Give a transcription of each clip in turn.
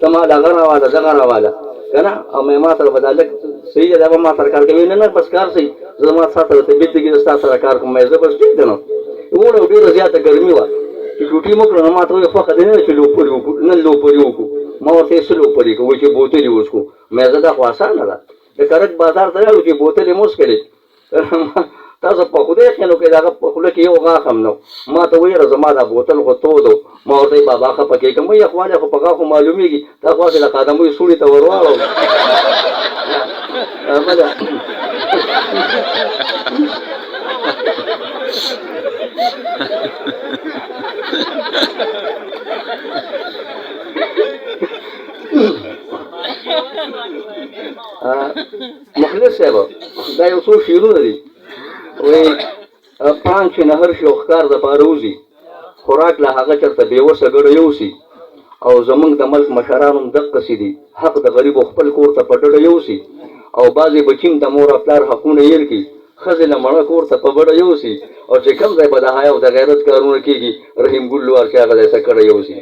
زما دغه راواله دغه راواله که نه او مې ما سره به دا لږ صحیح دی دا به ما سره کار کوي نه بس کار صحیح زه ما ستا سره طبیعت دی چې ستا سره کار کوم زه بس ټیک دی نو اوړه ډېره زیاته ګرمي وه چې ډوټي مو کړه نو ما ته وویل خوښه دی نه چې لوپري وکړو نن لوپري وکړو ما ورته یې څه لوپري کوو چې بوتلې وڅښو مې زه دا خو اسانه ده د کرک بازار ته راغلو چې بوتلې مو څښلې تاسو په خدای خینو کې دغه په خوله کې یو غاښ هم نه ما ته ویل زما دا بوتل خو تود و ما ورته بابا خفه کېږم وایي اخوانې خو په غاښو معلومېږي تا خو هسې د قدموي سوړي ته ور واړو مخلص صاحب دا یو څو شعرونه دي وایي پړانګ چې نهر شي او ښکار دپاره وځي خوراک له هغه چېرته بېوسه ګډه یوسي او زموږ د ملک مشران هم دقسې دي حق د غریبو خپل کور ته په ډډه یوسي او بعضې بچیم د مور او پلار حقونه هېر کړي ښځې له مړه کور ته په بډه یوسي او چې کوم ځای به د حیا او د غیرت کارونه کېږي رحیم ګل لوار چې هغه ځای څه کډه یوسي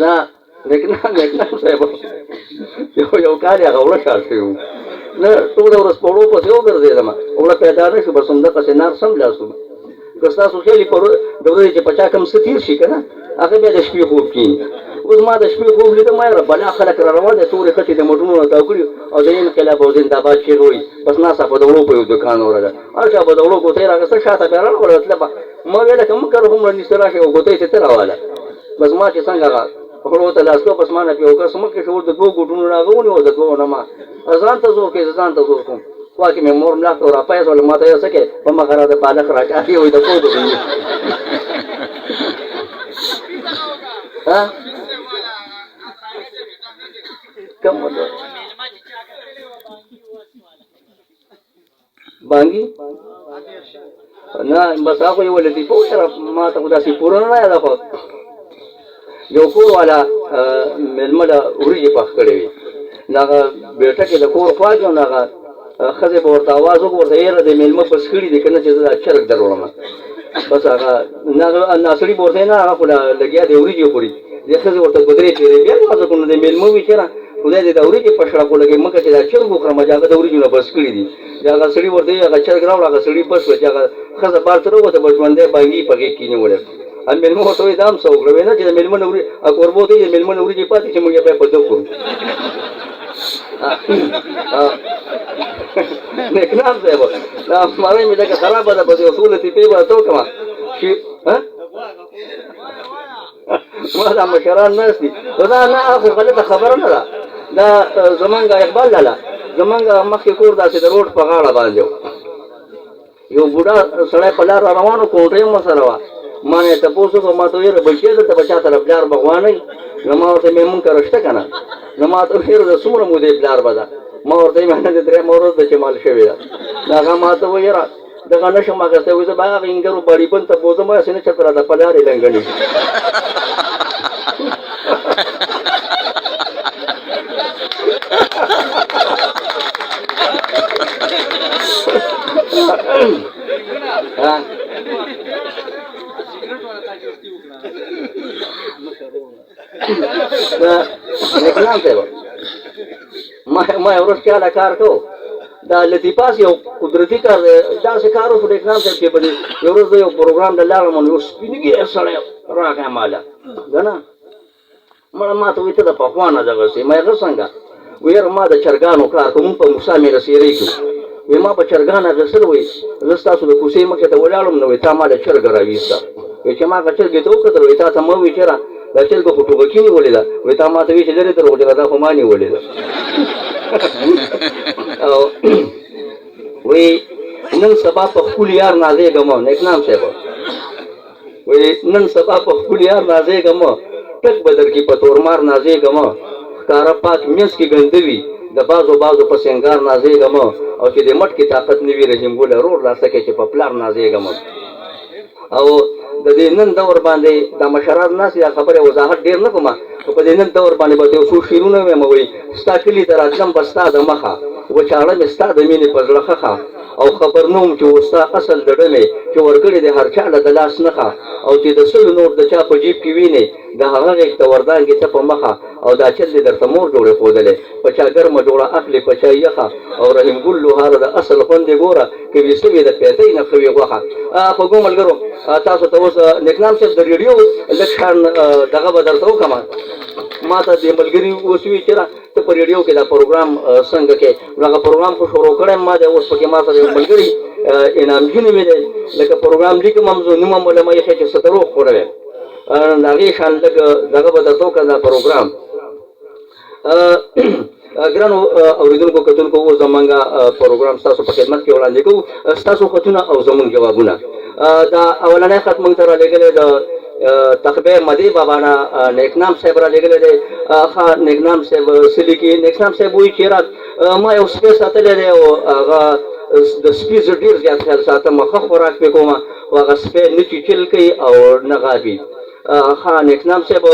دا نیکنام صاحب یو کال یې هغه وړه شال شوی و نه ټوله ورځ په وړو پسې وګرځېدم وړه پیدا نه شو بس همدقسې نار سملاستو که ستاسو خیال په د ورځې چې په چا کوم څه تېر شي که نه هغه بیا د شپې خوب کېږي اوس ما د شپې خوب لیدم وایه بلا خلک را روان دي تورې خټې د موټرونو نه تاو کړي او د انقلاب او زنده‌باد چیغې وایي بس ناسته په د وړو په یو دوکان ورغله هر چا به د وړو ګوتې راغسته شاته بیا راغله تله ما ویله که مه کره هومره نیسته راشي او ګوتې ته ته راواله بس ما چې څنګه هغه وړو ته لاس کړو بس ما نه پې یو کس مخکې شو د دوو ګوټونو نه هغه ونیو د دوو نه ما ځان ته زور کوي زه ځان ته زور کوم خوا کې مې مور ملا ته راپیسوله ما ته یې څه کوې په مخه را د پالک راچاهي وایي د پوه د بانګي نه بس هغه یې ولې پوه ما ته خو داسې پوره نه یاده خو یو کور والا مېلمه له وریجې پخ کړې وي نو هغه بېټه کې د کور خوا کې نو هغه ښځې به ورته اواز وکړو ورته یاره د مېلمه بس کړي دي که نه چې زه دا چرګ در وړم بس هغه ناسړي به ورته نه هغه خو لګیا دی وریجې خوري دې ښځې ورته ګودرې تېرې بیا اواز وکړو نو د مېلمه وي چېرې خدای دې د وریجې په شړکو لګوي مکه چې دا چرګ وخورم چې هغه د وریجو نه بس کړي دي چې هغه سړي ورته هغه چرګ راوړه هغه سړي بس وه چې هغه ښځه بار ته راووته به ژوندی بانګي په غېږ کې نیولې مېلمه ورته وایي دا هم څه وکړه نه چې د مېلمه نه کوربه ورته وایي د مېلمه نه وریجې پاتې چې موږ یې بیا په ده کړو نیکنام صاحب دا مرۍ مې لکه خرابه ده بس یو څو لطیفې به ورته وکړم چې ما دا مشران ناست دي دا نه خو غلطه خبره نه ده دا زمونږ اقبال لاله زمونږ مخکې کور داسې د روډ په غاړه باندې یو بوډا سړی په لار را روان و کوټۍ هم ورسره وه ما نه یې تپوس وکړو ما ته ویله بچې دلته به چا سره پلار بغوانئ نو ما ورته مې مونږ کره شته که نه نو ما ته ویل د څومره مودې پلار به ده ما ورته ویل نه د درېیمه ورځ ده چې مال شوې ده نو هغه ما ته وایي یاره دغه نه شم اخیستی وایي زه به هغه انګرو باړیبند ته بوځم هسې نه چېرته راته په لارې لنګڼي نیکنام صاحب ما یو ورځ چاله کار کوو دا لطیفاس یو قدرتي کار دی داسې کار وشو نیکنام صاحب چې په یو ورځ زه یو پروګرام ته لاړم نو یو سپینګیر سړی راغی ماله که نه مړه ما ته وایي ته د پخوانه دغسې ما هغه څنګه وایي یاره ما د چرګانو کار کوم په موسی مې رسېرۍ کړو وایي ما په چرګان اخېستل وایي زه ستاسو د کوڅې مخې ته ولاړم نو وایي تا ما د چرګه راویسته وایي چې ما هغه چرګې ته وکتل وایي تا ته مه وایي چېره دا چرګه خو ټوغکي نیولې ده وایي تا ما ته وایي چې لرې ته روغېږه دا خو ما نیولې ده او وایي نن سبا په خپل یار نازېږم نیکنام صاحب وایي نن سبا په خپل یار نازېږم ټک به در کې په تورمار نازېږم ښکاره پاک منځ کې ګنده وي د بازو په سنګار نازېږم او چې د مټ کې طاقت نه وي رحیم ګله رور لاسه کې چې په پلار نازېږم او د دې نن دور باندې دا مشران ناست دا خبره وضاحت ډېر نه کومه خو په دې نن دور باندې به یو څو شعرونه ویم وایي ستا کلي ته راتلم به ستا د مخه وچاړه مې ستا د مینې په زړه خښه او خبر نه وم چې وستا اصل د ډلې چې ورکړې د هر چا له د لاس نښه او چې د سلو نور د چا په جیب کې وینې د هغه غېږ ته وردانګې ته په مخه او دا چل دې درته مور جوړې ښودلې په چا ګرمه جوړه اخلي په چا یخه او رحیم ګل لوهاره د اصل خوند یې ګوره که وي سوي د پیتۍ نه ښه وي غوښه خوږو ملګرو تاسو ته اوس نیکنام صاحب د ریډیو لږ شان دغه به درته وکړم ما ته د ملګري اوس وي چې ته په ریډیو کې دا پروګرام څنګه کې نو هغه پروګرام خو شروع کړی ما دی اوس پکې ما سره یو ملګري انعامجي نومې دی لکه پروګرام لیکم هم زه نوم هم ولې ما ایښی چې څه دروغ خوړی د هغې شان لږ دغه به درته وکړم دا پروګرام ګرانو اورېدونکو کتونکو اوس زمونږ پروګرام ستاسو په خدمت کې وړاندې کوو ستاسو خطونه او زمونږ جوابونه دا اولنی خط موږ ته رالیږلی د تخبه مدی بابا نه نیکنام صاحب را لګلې دی نیکنام صاحب سلی کې نیکنام صاحب وایي چې ما یو سپی ساتلی دی او هغه د سپي زه ډېر زیات خیال ساتم ښه خوراک پې کوم خو هغه سپی نه چیچل کوي او نه غاپي نیکنام صاحب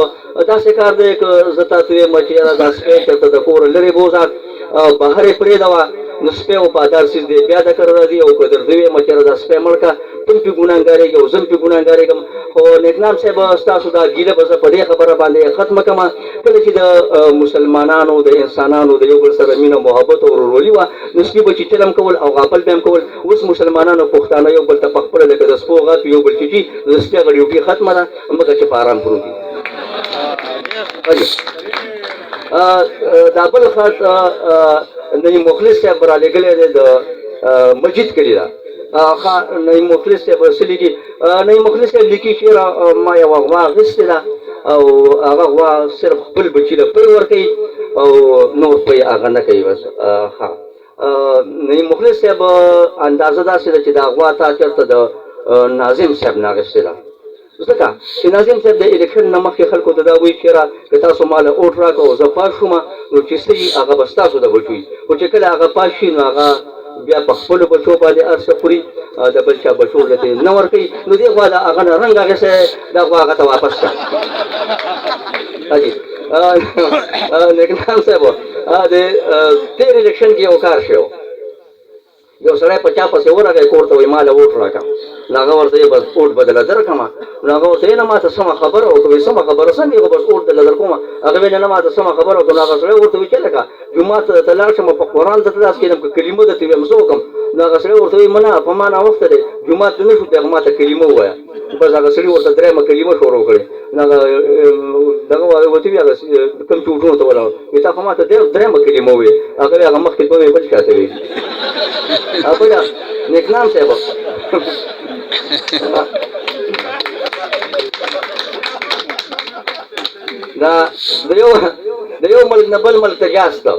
داسې کار دی که زه تاسو وایم چې یاره دا سپی چېرته د کوره لرې بوځه بهر یې پرېږدوه نو سپی وفادار څیز دی بیا د کره راځي او که درته ووایم چې یاره دا سپی مړ کړه تم پې ګناهګارېږي او زم پې ګناهګارېږم خو نیکنام صاحب ستاسو دا ګیله به زه په دې خبره باندې ختمه کړم کله چې د مسلمانانو د انسانانو د یو بل سره مینه محبت او ورورولي وه نو سپي به چیچل هم کول او غاپل به هم کول اوس مسلمانانو پښتانه یو بل ته په خپله لکه د سپو غاپي یو بل چیچي نو د سپي هغه ډیوټي ختمه ده مګر چې په ارام پروت دا بل خط نعیم مخلص صاحب رالیږلی دی د مسجد کلي ده نعیم مخلص صاحب څه لیکي نعیم مخلص صاحب لیکي چې ما یوه غوا اخیستې ده او هغه غوا صرف خپل بچي له پړ ورکوي او نور پی هغه نه کوي بس نعیم مخلص صاحب اندازه داسې ده چې دا غوا تا چېرته د ناظم صاحب نه اخیستې ده ځکه چې ناظم صاحب د الیکشن نه مخکې خلکو ته دا وایي چې که تاسو ما له اوټ راکړه او زه پاس شوم نو چې څه وي هغه به ستاسو د بچو وي خو چې کله هغه پاس شي نو هغه بیا په خپلو بچو باندې هر څه خوري د بل چا بچو ورته نه ورکوي نو دې خوا د هغه نه رنګ اخیستی دا خوا هغه ته واپس کړه نیکنام صاحب د تېر الیکشن کې یو کار شوی یو سړی په چا پسې ورغی کور ته وایي ما له اوټ راکړه نو هغه ورته یې بس اوټ به درله درکړم نو هغه ورته یې نه ما ته سمه خبره وکړه سمه خبره څنګه خو بس اوټ درله درکوم هغه ویل نه ما ته سمه خبره وکړه نو هغه سړی ورته وایي چې لکه جومات ته لاړ شم په قرآن درته داسې کښېنم که کلمه درته ویم څه وکړم نو هغه سړی ورته وایي منه په ما ناوخته دی جومات ته نه شو دی هغه ما ته کلمه ووایه بس هغه سړي ورته درېیمه کلمه شروع کړې نو هغه دغه ورته وایي هغه کوم چې وټونو ته ولاړ وایي تا خو ما ته درېیمه کلمه ووایې هغه وایي هغه مخکې دوه بل چا ته وایي بله نیکنام صاحب د یو ملک نه بل ملک ته جاز ته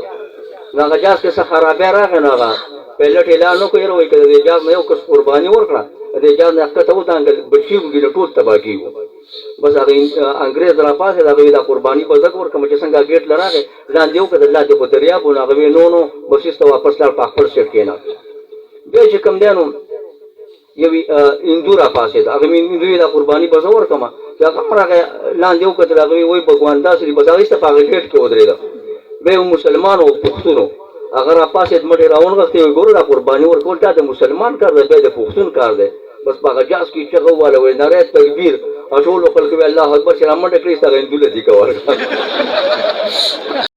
نو هغه جاز کې څه خرابی راغی نو هغه پیلټ اعلان وکړو یاره وایي که د دې جاز نه یو کس قرباني ورکړه د دې جاز نه ښکته ودانګل بچي وږي نو ټول تباه کېږو بس هغه انګرېز راپاڅېد هغه وایي دا قرباني به زه ورکړم چې څنګه ګېټ له راغی لاندې وکتل لاندې خو دریاب و نو هغه وایي نو بسیز ته واپس لاړ په خپل سیټ کېناست بیا چې کوم دی نو یو هندو راپاڅېد هغه مې هندو یې دا قرباني به زه ورکړم چې هغه هم راغی لاندې وکتل هغه وایي بګوان داسې دي بس هغه ایسته په هغه ګېټ کې ودرېده بیا یو مسلمان و پښتون و هغه راپاڅېد مټې راونغښتې وایي ګوره دا قرباني ورکول دا د مسلمان کار دی بیا د پښتون کار دی بس په هغه جاز کې چغه وواله وایي نری تکبیر ټولو خلکو وایي الله اکبر چې را منډه کړې ستا هغه هندو له دي کوله